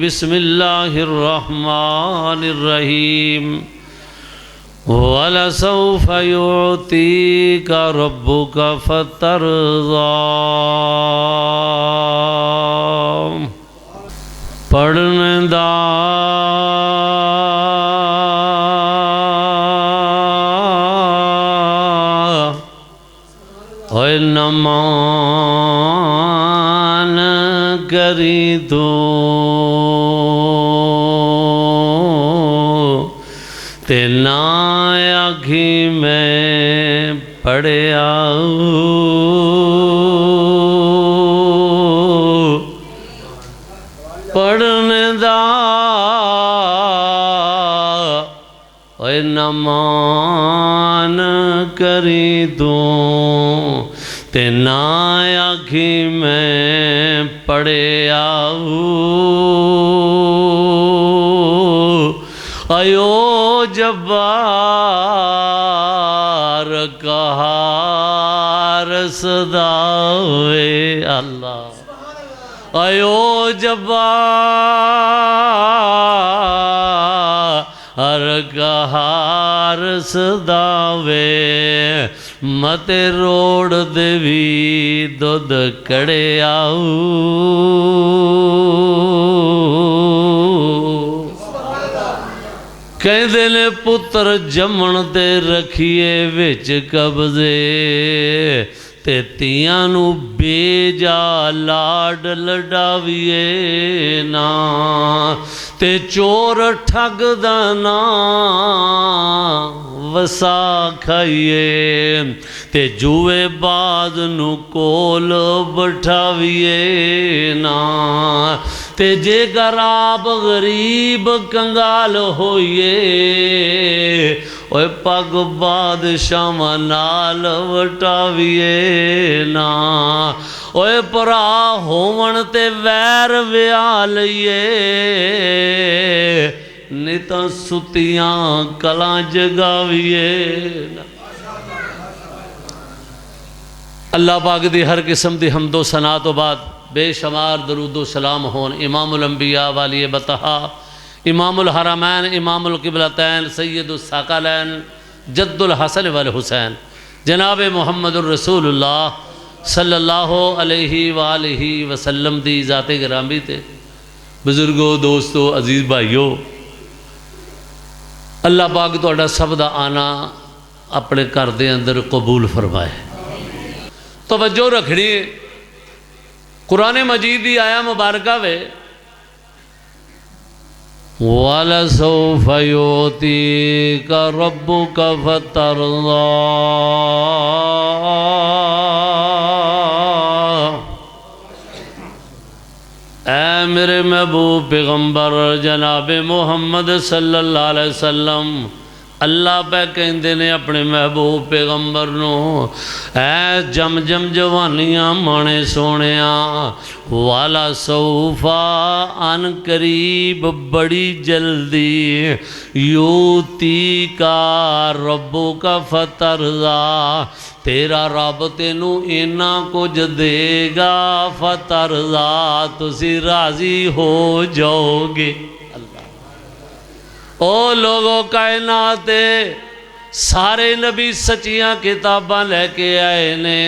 बिस्मिल्लाहिर्रहमानिर्रहीम वलसौफ युअतीका रब्बुका फतरज़ा। पढ़ने दा ओए नमान करी तू ते ना आखी मैं पढ़िया पढ़ने दा ओए नमान करी तू ते ना आखी मैं पढ़िया अयो जब्बार कहार सदावे अल्लाह। अयो जब्बार कहार सदावे मते रोड़ देवी दुध कड़े आऊ। कहते ने पुत्र जमन ते रखिए विच कब्जे ते तियां नू बेजा लाड लडाविए ना ते चोर ठग दा ना वसा खाइए ते जुए बाज नू कोल बिठाविए ना ते जेकर आप गरीब कंगाल होइए ओए पग बादशाह नाल वटाविए ना ओए भरा होवन ते वैर विया लईए नहीं तो सुतियां कलां जगाविए ना। अल्लाह पाक दी हर किस्म दी हमदो सना तो बाद बेशुमार दरूदो सलाम होन इमामुल अंबिया वाली बतहा इमामुल हरमैन इमामुल किबलतैन सैयदुस साकलैन जद्दुल हसन वल हुसैन जनाब मुहम्मदुर रसूलुल्लाह सल्लल्लाहु अलैहि वालिहि वसल्लम दी ज़ाते गिरामी ते बुजुर्गो दोस्तों अजीज़ भाइयों अल्लाह पाक तुहाडा सब दा आना अपने घर दे अंदर कबूल फरमाए। तवज्जो रखनी कुरान मजीद की आया मुबारका वे वलसौफ युअतीका रब्बुका फतरज़ा। ऐ मेरे महबूब पैगंबर जनाब मुहम्मद सल्लल्लाहु अलैहि वसल्लम अल्लाह पे कहते ने अपने महबूब पैगंबर नू ऐ जम जम जवानियां माने सोने वाला सौफा अन करीब बड़ी जल्दी युती का रब्बू का फतरज़ा तेरा रब तेनू इन्ना कुछ देगा फतरज़ा तुसी राजी हो जाओगे। ओ लोगों कायनात सारे नबी सच्चियां किताबां लैके आए ने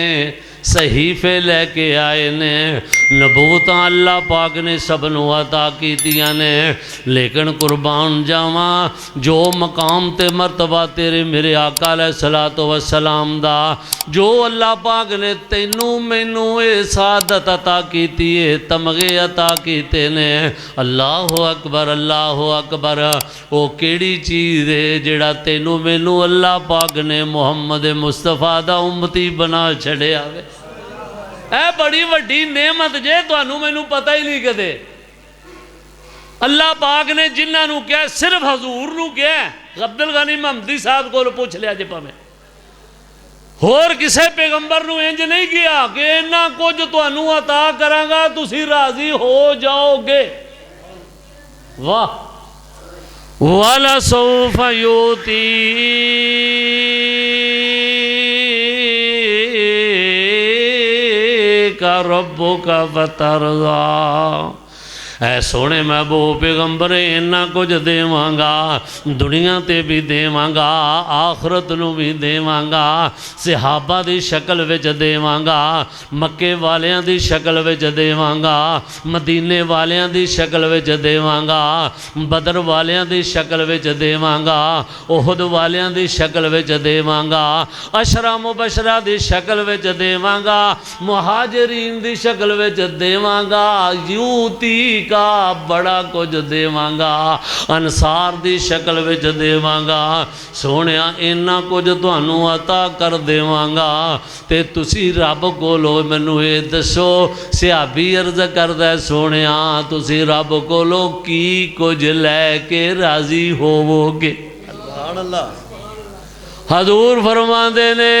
सहीफे लैके आए ने नबूवतां अल्लाह पाक ने सबनों अता कीतियां ने लेकिन कुर्बान जावा जो मकाम ते मरतबा तेरे मेरे आका अलैहिस्सलातु वस्सलाम दा जो अल्लाह पाक ने तैनू मैनू ये सादत अता कीती है तमगे अता कीते ने अल्लाह अकबर वो केड़ी चीज़ है जेड़ा तैनू मैनू अल्लाह पाक ने मुहम्मद मुस्तफा दा उम्मती बना छड़िया वे। ऐ बड़ी वड्डी नेमत जे तुहानू मैनू पता ही नहीं कदे। अल्लाह पाक ने जिन्होंने कहा सिर्फ हजूर नू कहा अब्दुल गनी महमदी साहब को पूछ लिया जे भावें होर किसी पैगंबर नू इंज नहीं किया कि इन्ना कुछ तुहानू अता करांगा तुसी राजी हो जाओगे। वाह वलसौफ युअतीका रब्बुका फतरज़ा। ऐ सोने महबूब पैगंबर इन्ना कुछ देवांगा, दुनिया ते भी देवांगा, आखरत नूं भी देवांगा, सहाबा दी शक्ल विच देवांगा, मक्के वालियां दी शक्ल विच देवांगा, मदीने वालियां दी शक्ल विच देवांगा, बदर वालियां दी शक्ल विच देवांगा, ओहद वालियां दी शक्ल विच देवांगा, अशरा मुबशरा दी शक्ल विच देवांगा, मुहाजिरीन दी शक्ल विच देवांगा, यूती का बड़ा कुछ देवांगा, अनसार दी शक्ल विच देवांगा। सोहणिया इन्ना कुछ तुहानू अता कर देवांगा ते तुसी रब कोलों मैनू ये दसो। सिहाबी अर्ज करदा सोहणिया तुसी रब कोलों की कुछ लैके राजी होवोगे। हजूर फरमांदे ने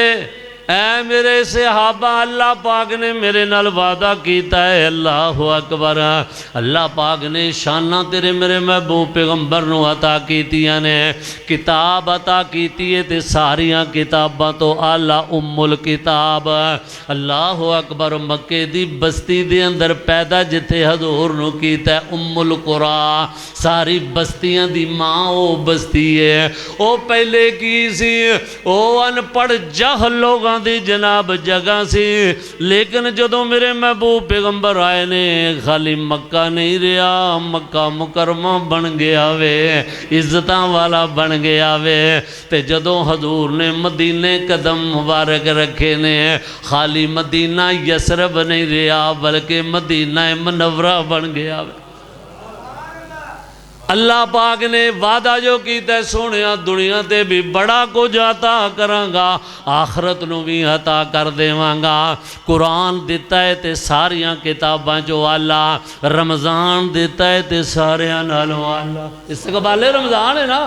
ऐ मेरे सहाबा अल्लाह पाक ने मेरे नाल वादा कीता है। अल्लाह अकबर। अल्लाह पाक ने शाना तेरे मेरे महबूब पैगंबर नूं अता कीतियां ने, किताब अता कीती है ते सारियां किताबां तो आला उम्मुल किताब। अल्लाह अकबर। मक्के दी बस्ती दे अंदर पैदा जिथे हजूर नूं कीता है उम्मुल कुरा, सारी बस्तियां दी मां ओ बस्ती है। ओ पहले की सी ओ अनपढ़ जाहल लोगां दी जनाब जगह सी, लेकिन जदों मेरे महबूब पैगंबर आए ने खाली मक्का नहीं रहा, मक्का मुकरमा बन गया वे, इज्जतां वाला बन गया वे। ते जदों हजूर ने मदीने कदम मुबारक रखे ने खाली मदीना यसरब नहीं रहा बल्कि मदीना मुनव्वरा बन गया वे। अल्लाह पाक ने वादा जो कीता सोने दुनिया ते भी बड़ा कुछ अता करांगा, आखरत नूं भी अता कर देवांगा। कुरान दिता है ते सारियां किताबां चो आला, रमज़ान दिता है ते सारियां नालों आला। इस्तकबाले रमज़ान है ना।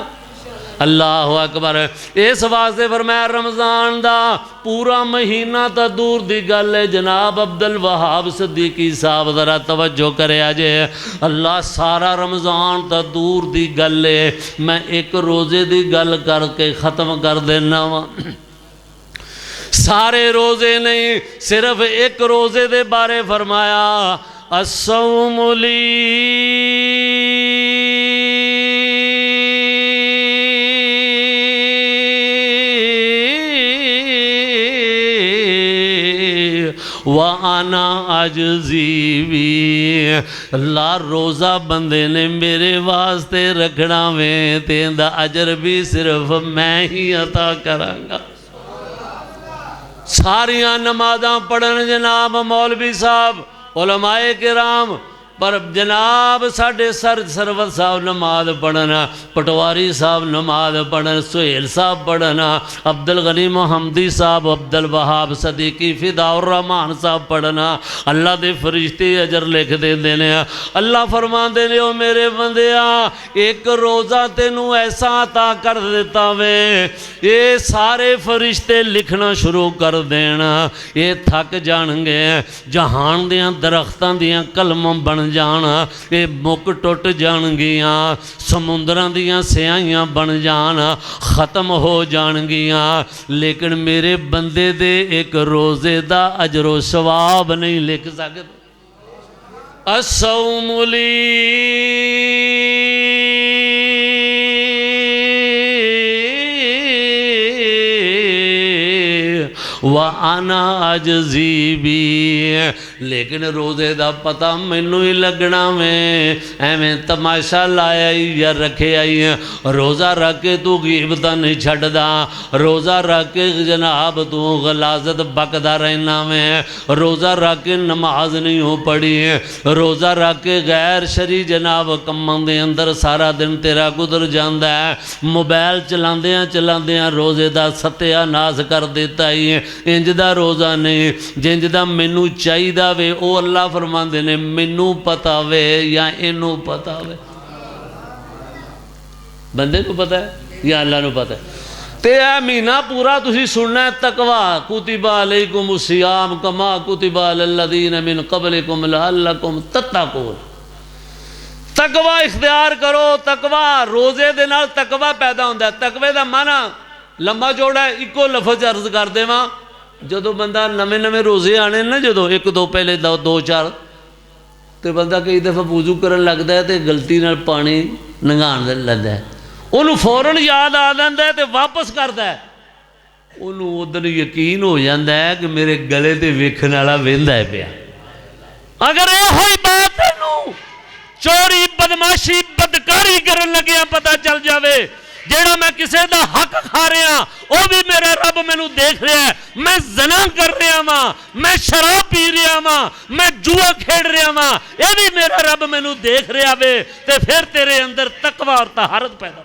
अल्लाह अकबर। इस वास्ते फरमाया रमज़ान दा पूरा महीना तो दूर दी गल है। जनाब अब्दुल वहाब सिद्दीकी साहब जरा तवज्जो करे जे। अल्लाह सारा रमज़ान तो दूर दी गल है, मैं एक रोज़े दी गल करके ख़त्म कर देना वा। सारे रोज़े नहीं, सिर्फ एक रोज़े दे बारे फरमाया अस्सौमुली वाना अजजीवी। अल्लाह रोज़ा बंदे ने मेरे वास्ते रखना वे ते इंदा अजर भी सिर्फ मैं ही अता करांगा। सारियां नमाज़ां पढ़न जनाब मौलवी साहब उलमाए किराम, पर जनाब साढ़े सरवर साहब नमाज पढ़ना, पटवारी साहब नमाज पढ़न, सुहेल साहब पढ़ना, अब्दुल गनी मोहम्मदी साहब, अब्दुल वहाब सदीकी फिदाउर रहमान साहब पढ़ना। अल्लाह के फरिश्ते अजर लिख देंदे ने। अल्लाह फरमांदे ने ओ मेरे बंदिया एक रोज़ा तेनू ऐसा अता कर देता वे, ये सारे फरिश्ते लिखना शुरू कर देना, ये थक जाणगे। जहान दियां दरख्तां दियां कलमां बन जाना, ये मुक टुट जाणगियां, समुंदरां दियां सियाइयां बन जाना, ख़त्म हो जाणगियां, लेकिन मेरे बंदे दे एक रोज़े दा अजरो सवाब नहीं लिख सकते। अस्सौमुली व आना अजजीबी। लेकिन रोज़े का पता मैनू ही लगना में एवें तमाशा लाया ही या रखे आई। रोज़ा रख के तू गीबत नहीं छड्डदा, रोज़ा रख के जनाब तू गलाजत बकदा रहना में, रोज़ा रख के नमाज नहीं हो पढ़ी, रोज़ा रख के गैर शरी जनाब कम्मां दे अंदर सारा दिन तेरा गुजर जाता है। मोबाइल चलांदियां चलांदियां रोज़े का सत्यानाश कर दिता ही। इंज दा रोज़ा नहीं, जिंज दा मैनू चाहिदा वे ओ अल्लाह फरमांदे ने मैनू पता वे या इनू पता वे। बंदे को पता है या अल्लाह नू पता है। ते ए महीना पूरा तुसी सुनना है तकवा, कुतिबा अलैकुम सियाम कमा कुतिबा अलल्लज़ीना मिन क़ब्लिकुम लअल्लकुम तत्तक़ून। तकवा इख्तियार करो। तकवा रोज़े दे नाल तकवा पैदा होंदा है। तकवे दा माना लंबा चौड़ा है। इको लफज अर्ज कर देवां, जदों बंदा नवे नवे रोज़े आने ना, जदों एक दो पहले दो चार तो बंदा कई दफ़ा वुजू करन लगता है तो गलती नाल पानी नंगाण लैंदा है, उन्होंने फौरन याद आ जाता है तो वापस करता है, उन्होंने उधर यकीन हो जाता है कि मेरे गले ते वेखण वाला वेंदा है पिया। अगर यही बात चोरी बदमाशी बदकारी करन लगिया पता चल जाए, जेड़ा मैं किसी का हक खा रहा वह भी मेरा रब मैनू देख रहा है, मैं जना कर रहा वा, मैं शराब पी रहा वा, मैं जुआ खेड रहा वा, यह भी मेरा रब मैनू देख रहा वे, तो फिर तेरे अंदर तकवा और तहारत पैदा।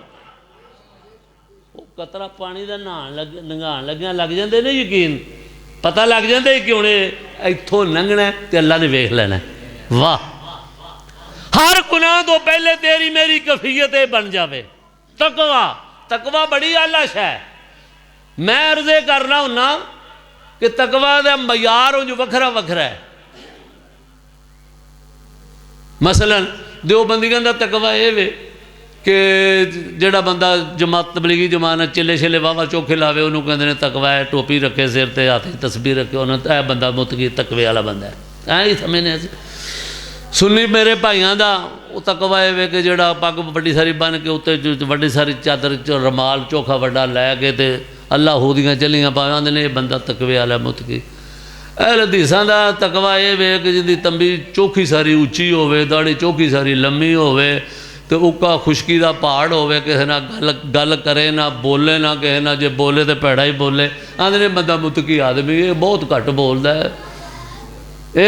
कतरा पानी का नंगाण लग्या लग जाते ने यकीन, पता लग जाता कि हुणे इत्थों लंघना तो अल्लाह ने वेख लेना। वाह, हर गुनाह तो पहले तेरी मेरी कफीयत बन जाए तकवा। तकवा बड़ी आला शै। मैं अर्जे करना हुन्ना कि तकवा का मयार उंज वखरा वखरा है। मसलन देवबंदियों का तकवा ये वे कि जेड़ा बंदा जमात तबलीगी जमात चिले छिले वावा चौखे लावे उन्होंने कहते हैं तकवा है, टोपी रखे सिर ते हाथ तस्बीर रखे उन्होंने यह बंदा मुतकी तकवे वाला बंदा है। ही समझने सुन्नी मेरे भाइयों का वो तकवा है कि जोड़ा पग बड़ी सारी बन के उत्ते बड़ी सारी चादर रमाल चोखा वड्डा लैके तो अल्लाह हूदियाँ चलियाँ पावे आते ने बंदा तकवे वाला मुतकी। अहल हदीसां दा तकवा ये वे कि जिंदी तंबी चौखी सारी उच्ची होवे, दाढ़ी चौखी सारी लम्मी होवे, तो उक्का खुशकी का पहाड़ होवे, किसी ना गल करे ना बोले ना किसी ना, जे बोले तो भैड़ा ही बोले, आते ने बंदा मुतकी आदमी, ये बहुत घट बोलता है।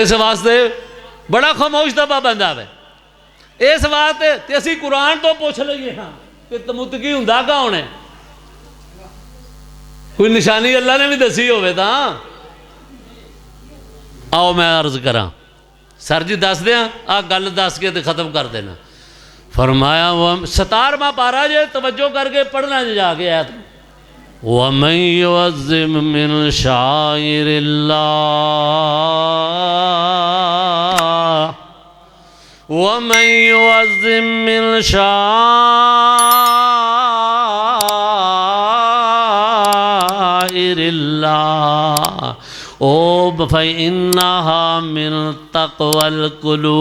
इस वास्ते बड़ा खामोश दबा बंदा है। इस वास्ते असी कुरान तो पूछ लीए हाँ कि मुतकी हुंदा कौन है, कोई निशानी अल्लाह ने भी दसी होवे तां आओ मैं अर्ज करा। सर जी दस दें आ गल दस के तो खत्म कर देना। फरमाया वह 17वां पारा जे तवज्जो करके पढ़ना जाके आया तो वमन युअज़्ज़िम मिन शाइरिल्लाह वमन युअज़्ज़िम मिन शाइरिल्लाह ओ फ़इन्नहा मिन तक़वल क़ुलूब।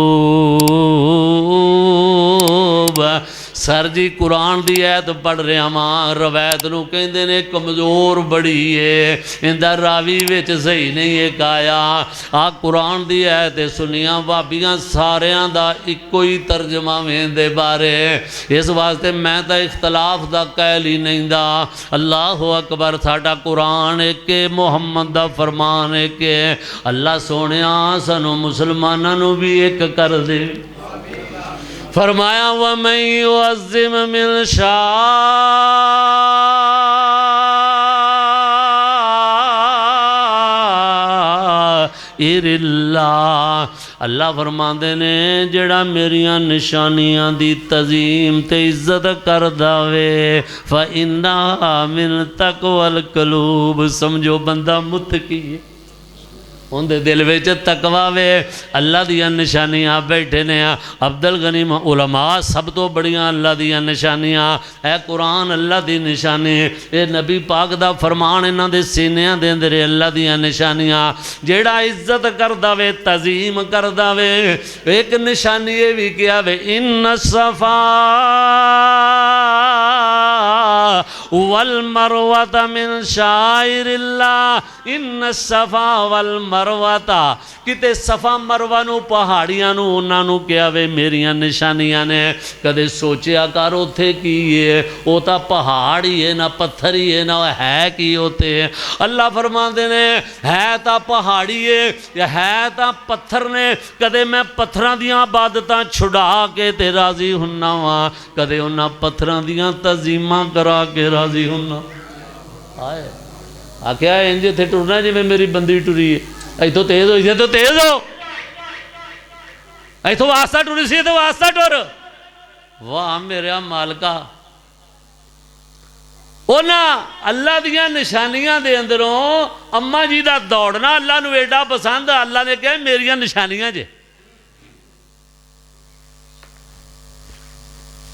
सर जी कुरान की ऐत पढ़ रहा वहाँ, रवायत नूं कहंदे ने कमज़ोर बड़ी है, इंदा रावी विच सही नहीं है आया। आ कुरान की ऐत सुनिया भाबियां सारियां दा इक्को ही तर्जमा वेंदे बारे, इस वास्ते मैं तो इख्तलाफ दा कहल ही नहीं दा। अल्लाह अकबर, साडा कुरान एक मुहम्मद दा फरमान एक। अल्लाह सोनिया सानू मुसलमानां नूं भी एक कर दे। फरमाया वमन युअज़्ज़िम मिन शाइरिल्लाह। अल्लाह फरमाते ने जेड़ा मेरिया निशानियां दी तज़ीम ते इज्जत कर दावे फ़इन्नहा मिन तक़वल क़ुलूब, समझो बंदा मुत्तकी है, उनके दिल में तकवा वे। अल्लाह दियाँ निशानियाँ बैठे ने अब्दुल गनी उलमा सब तो बड़ियाँ अल्लाह दियाँ निशानियाँ है कुरान अल्लाह की निशानी, ये नबी पाक दा फरमान इन्हां दे सीनियां दे अंदर अल्लाह दियाँ निशानियाँ। जेड़ा इज्जत करदा वे तज़ीम करदा वे, एक निशानी ये भी किया वे इन्न सफा वल मरवता मिन शाइरिल्लाह। इन्न सफा वल मरवता, किते सफा मरवा नू पहाड़ियां नू उन्हां नू कहा वे मेरिया निशानियां ने। कदे सोचिया कर उथे की है, वो तो पहाड़ ही है ना पत्थर ही है ना है कि उते। अल्लाह फरमाते ने है तो पहाड़ी है तो पत्थर ने, कदे मैं पत्थरां दियां इबादतां छुड़ा के ते राजी हुन्ना वा, कदे उन्हां पत्थरां दियां तज़ीमां करा के राजी हुन्ना। आए आख्या इंज इत्थे टुरना जिवें मेरी बंदी टुरी है, इतों तेज हो तो तेज हो, इतों वास्ता टुरी सी तो वास्ता टुर। वाह मेरा मालका, उन्हां अल्लाह दियां निशानियां दे अंदरों अम्मा जी का दौड़ना अल्लाह नूं एडा पसंद, अल्लाह ने कहा मेरिया निशानियां जे।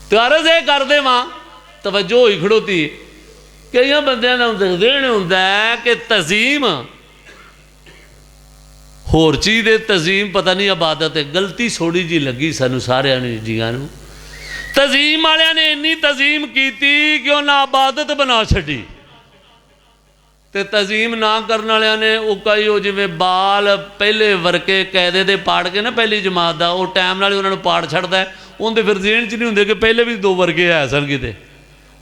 तरज ये कर दे मां तवज्जो होई खड़ोती। कई बंदियां दा देण हुंदा है कि तज़ीम होर चीज़ दे तज़ीम पता नहीं इबादत है। गलती थोड़ी जी लगी सानू सारिਆਂ ਨੂੰ ਜੀਆਂ ਨੂੰ। तज़ीम वालिਆਂ ने इन्नी तज़ीम की कि उन्हें इबादत बना छड़ी। तो तज़ीम ना करने वालिਆਂ ने वो कई वो जिवें बाल पहले वरके कैदे दे पाड़ के ना पहली जमात का वो टाइम नाल उन्होंने पाड़ छड़ता है। उनके फिर ज़हन च नहीं होंगे कि पहले भी 2 वर्गे है सन किते।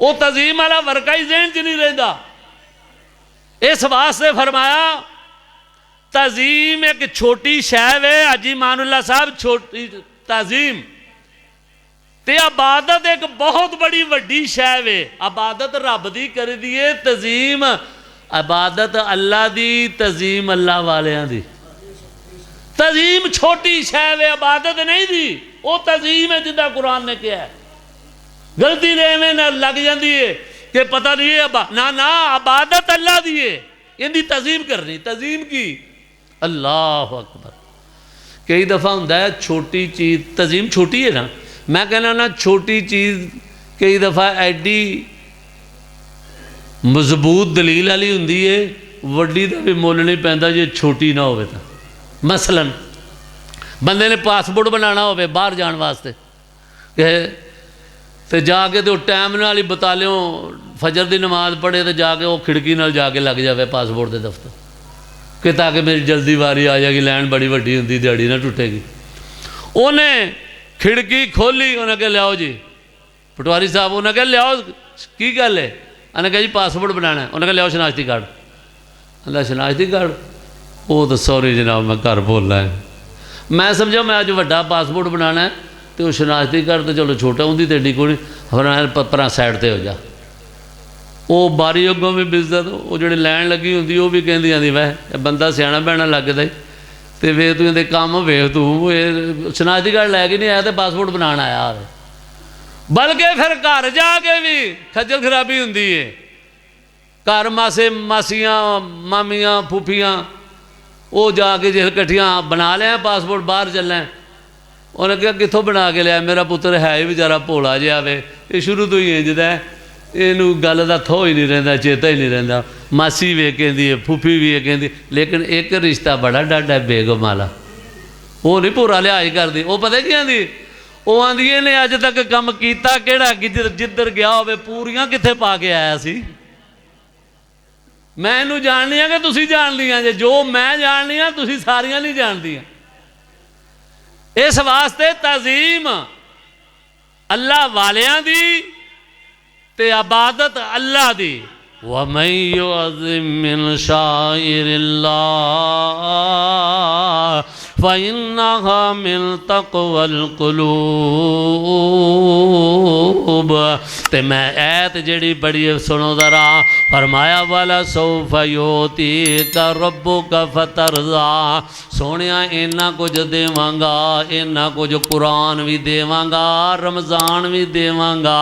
वो तज़ीम वाला वर्का ही ज़हन च नहीं रहिंदा। इस वास्ते फरमाया तज़ीम एक छोटी शै वे। हाजी मानुल्लाह साहब छोटी तज़ीम ते इबादत एक बहुत बड़ी वड्डी शै वे। इबादत रब दी कर दी है, तज़ीम इबादत अल्लाह दी, तज़ीम अल्लाह वालियां दी। तज़ीम छोटी शै वे, इबादत नहीं दी। वो तज़ीम है जिदा कुरान ने कहा है। गलती ने एवें लग जाती है कि पता नहीं है ना ना इबादत अल्लाह दी है, इनकी तज़ीम करनी। तज़ीम की अल्लाह अकबर। कई दफ़ा होंदा है छोटी चीज़ तज़ीम छोटी है ना, मैं कहना ना छोटी चीज़ कई दफ़ा एडी मजबूत दलील वाली होंदी है, वड्डी दा भी मुल नहीं पैंदा जे छोटी ना होवे तां। मसलन बंदे ने पासपोर्ट बनाना होवे बाहर जाने वास्ते तो जाके तो टाइम नाल ही बतालियों फजर की नमाज पढ़े तो जाके वो खिड़की नाल जाके लग जाए पासपोर्ट के दफ्तर कि ताकि मेरी जल्दी वारी आ जाएगी। लैन बड़ी वड्डी होंदी, दिहाड़ी ना टुटेगी। उन्हें खिड़की खोली, उन्हें कहा लियाओ जी पटवारी साहब। उन्हें कहा लियाओ की गल है? उन्हें कहा जी पासपोर्ट बनाना है। उन्हें कहा लियाओ शनाख्ती कार्ड। अल्लाह शनाख्ती कार्ड? वो तो सॉरी जनाब मैं घर बोलना है। मैं समझा मैं अज वड्डा पासपोर्ट बनाना है तो शनाख्ती कार्ड तो चलो छोटा उनकी तो एडी कोई पर साइड पर हो जा। वो बारी अगों भी बिजत वो जो लैन लगी होंगी वो भी कहती आती वह बंदा सियाना बहना लगता है तो वे तू ये काम वेख तू शनाख्ती कार्ड लैके नहीं आया तो पासपोर्ट बनाना आया। बल्कि फिर घर जाके भी खज्जल खराबी होंगी है। घर मासे मासियाँ मामियाँ फूफियाँ वो जाके जिस कट्ठियाँ बना लिया पासपोर्ट बाहर चलना है। उन्हें कहा कितों बना के लिया? मेरा पुत्र है ही बेचारा भोला जिहा वे, ये शुरू तो ही इंजदा है, इनू गल का थो ही नहीं रहिंदा, चेता ही नहीं रहिंदा। मासी भी कहती है, फूफी भी कहती, लेकिन एक रिश्ता बड़ा डाढा बेगम वाला वो नहीं पूरा लिहाज करती। वो पता की आंदी? वो आंदी इन्हें अज तक काम किया किहड़ा जिधर गया होवे पूरियां कित्थे पा के आया सी। मैं इनू जाननी हाँ कि तुसीं जानदियां जे, जो मैं जाननी हाँ तुसीं सारियां नहीं जानदियां। इस वास्ते तज़ीम अल्लाह वालियां दी ते इबादत अल्लाह दी। वमन युअज़्ज़िम मिन शाइरिल्लाह फ़इन्नहा मिन तक़वल क़ुलूब। ते मैं ऐत जड़ी बड़ी सुनो ज़रा, फरमाया वाला सौफ़ युअतीका रब्बुका फ़तरज़ा। सोनिया इन्ना कुछ देवांगा, इन्ना कुछ कुरान भी देवांगा, रमज़ान भी देवांगा,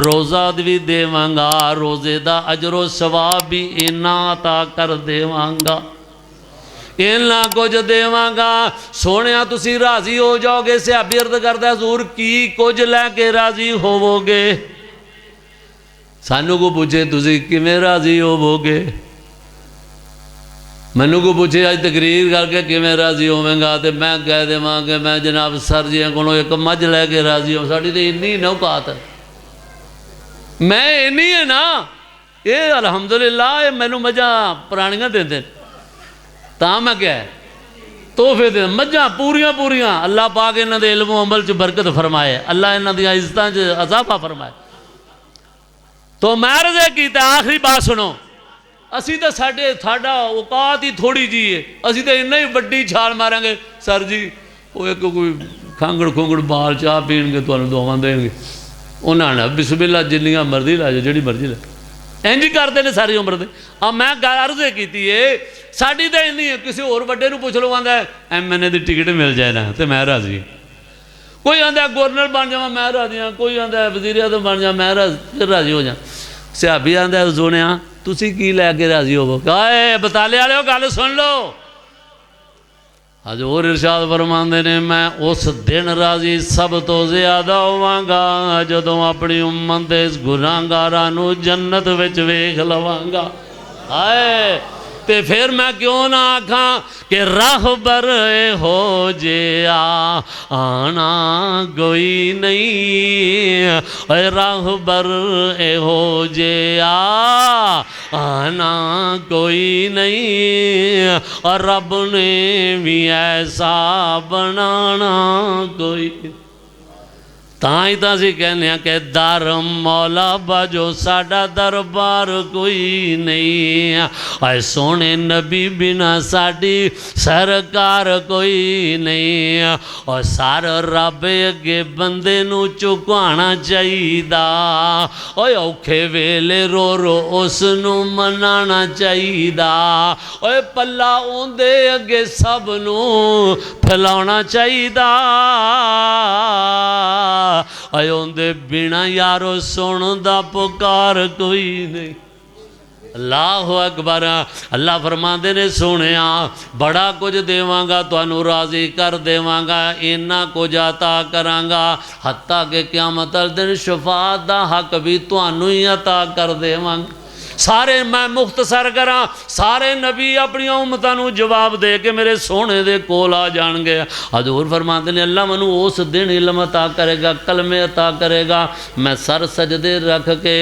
रोज़ा भी देवांगा, रोज़े दा अजरो सवाब भी इन्ना अता कर देवांगा, इन्ना कुछ देवांगा। सोने तुसी राजी हो जाओगे। सहाबी अर्ज करदा हज़ूर की कुछ लैके राजी होवोगे? सानू को पूछे तुसी किवें राजी होवोगे? मैनू को पूछे अज तकरीर करके किवें राजी होवेंगा तो मैं कह देवां कि मैं जनाब सर जी को एक मझ लैके राजी हो। साड़ी तो इन्नी नौकात मैं इन्नी है ना, ये अलहमदुलिल्लाह ये मैनू मझां पुरानियां देंदे तां मैं क्या तोहफे दे मझां पूरियां पूरियां। अल्लाह पाक इन्हां दे इल्म अमल च बरकत फरमाए, अल्लाह इन्हां दी इज्जतां च इजाफा फरमाए। तो मैं अर्ज़ कीता आखिरी बात सुनो, असी तो साडा औकात ही थोड़ी जी है, असी तो इन्ना ही वड्डी छाल मारांगे सर जी वो एक कोई खांगड़ खुंगड़ बाल चाह पीणगे तुहानूं दुआवां देणगे। उन्होंने बिस्मिल्लाह जिन्नियां मर्जी ला जाओ, जिहड़ी मर्जी ला इंज ही करते हैं सारी उम्र के। अब मैं अर्ज़ की साड़ी तो इन्नी है, किसी होर वड्डे नूं पुछ लो आंदा MNA की टिकट मिल जाए ना तो मैं राजी। कोई आंदा गवर्नर बन जावां मैं राजी हाँ, कोई आंदा वज़ीर आज़म बन जा मैं राजी हो जा। सहाबी आंदा सुनिया तुसी की लैके राजी होवो? बताले वाले गल सुन लो। हज़ूर इरशाद फरमांदे ने मैं उस दिन राजी सब तो ज़्यादा होवांगा जदों अपनी उम्मत दे गुनाहगारां नूं जन्नत विच वेख लवांगा। हाय ते फिर मैं क्यों ना आखा कि राहबर हो जिया आना कोई नहीं, राहबर हो जिया आना कोई नहीं, और रब ने भी ऐसा बनाना कोई। तां ही तां असीं कहने कि दर मौला बाजो साडा दरबार कोई नहीं, आए सोने नबी बिना साडी सरकार कोई नहीं, और सार रब अगे बंदे नू झुकाना चाहिदा, ओए औखे वेले रो रो उस नू मनाना चाहिदा, ओए पल्ला ओंदे अगे सब नू फैलाउणा चाहिदा, आयोंदे बिना यारो सुनदा पुकार कोई नहीं। अल्लाह अकबर। अल्लाह फरमाते ने सोने बड़ा कुछ देवांगा तुहानू राजी कर देवांगा, इन्ना कुछ अता करांगा हत्ता के क़यामत वाले दिन शफाअत दा हक भी तुहानू ही अता कर देवांगा। सारे मैं मुख्तसर करा, सारे नबी अपनी उम्मतां नू जवाब दे के मेरे सोने दे कोल आ जाणगे। हजूर फरमाते ने अल्लाह मैनू उस दिन इल्म अता करेगा, कलमे अता करेगा, मैं सर सजदे रख के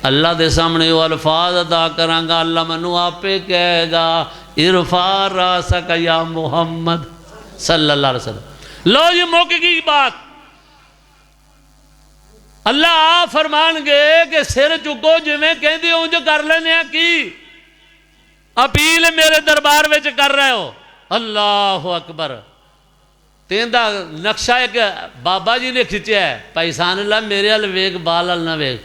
अल्लाह दे सामने वो अल्फाज अदा करांगा। अल्लाह मैनू आपे कहेगा इरफा रासक या मुहम्मद सल्लल्लाहु अलैहि वसल्लम। लो जी मुक गई बात। अल्लाह फरमानगे कि सिर चुको जिमें कहते उंज कर लेने की अपील मेरे दरबार में कर रहे हो। अल्लाह अकबर। तेंदा नक्शा एक बाबा जी ने खिंचा है, भाई सानला मेरे हल वेग बाल हल ना वेग।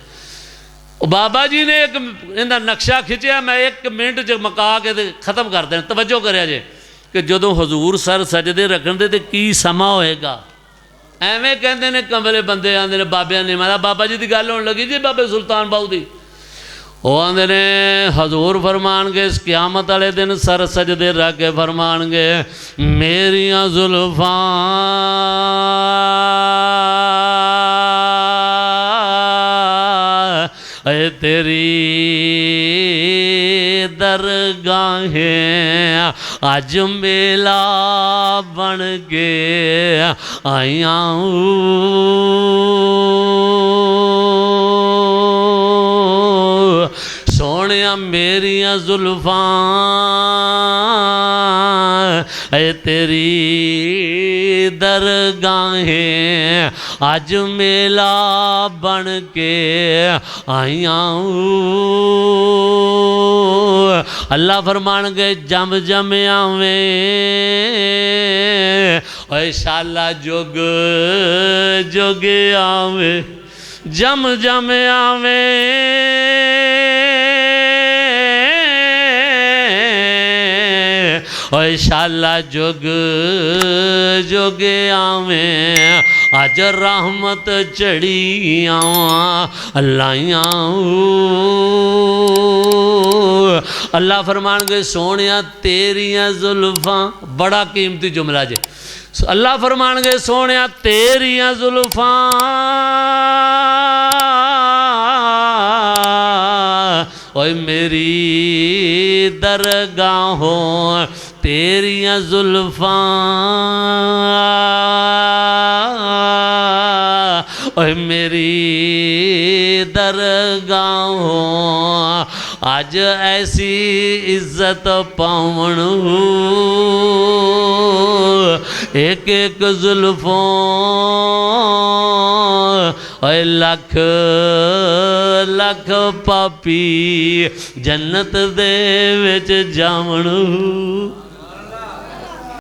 बाबा जी ने एक इनका नक्शा खिंचा, मैं एक मिनट च मका के खत्म कर देना। तवज्जो करिया जे कि जदों हजूर सर सजदे रखण दे ते की समा होएगा। एवें कहते ने कमले बंदे आंदे ने बाबिया ने मारा बाबा जी की गल होने लगी जी बाबे सुल्तान बाहू की। वो आंदे ने हजूर फरमानगे इस क़यामत वाले दिन सर सजदे रख के फरमानगे मेरियां जुल्फां ऐ तेरी दरगाहें अज मेला बन के आईया। सोने मेरिया जुल्फां ऐ तेरी दरगाहें अज मेला बन के आईया। अल्लाह फरमान गए जम जम आवे ओए शाला जुग जुग आवे जम जम आवे ओए शाला जुग जुग आवे अज रहमत चढ़िया अल्लाहिया। अल्लाह फरमान गए सोनिया तेरिया जुल्फां, बड़ा कीमती जुमला जे। अल्लाह फरमान गए सोनिया तेरिया जुल्फां ओए मेरी दरगाहों तेरिया जुल्फां ओए मेरी दरगाहों आज ऐसी इज्जत पावन एक एक जुल्फों ओए लख लख पापी जन्नत दे विच जावण।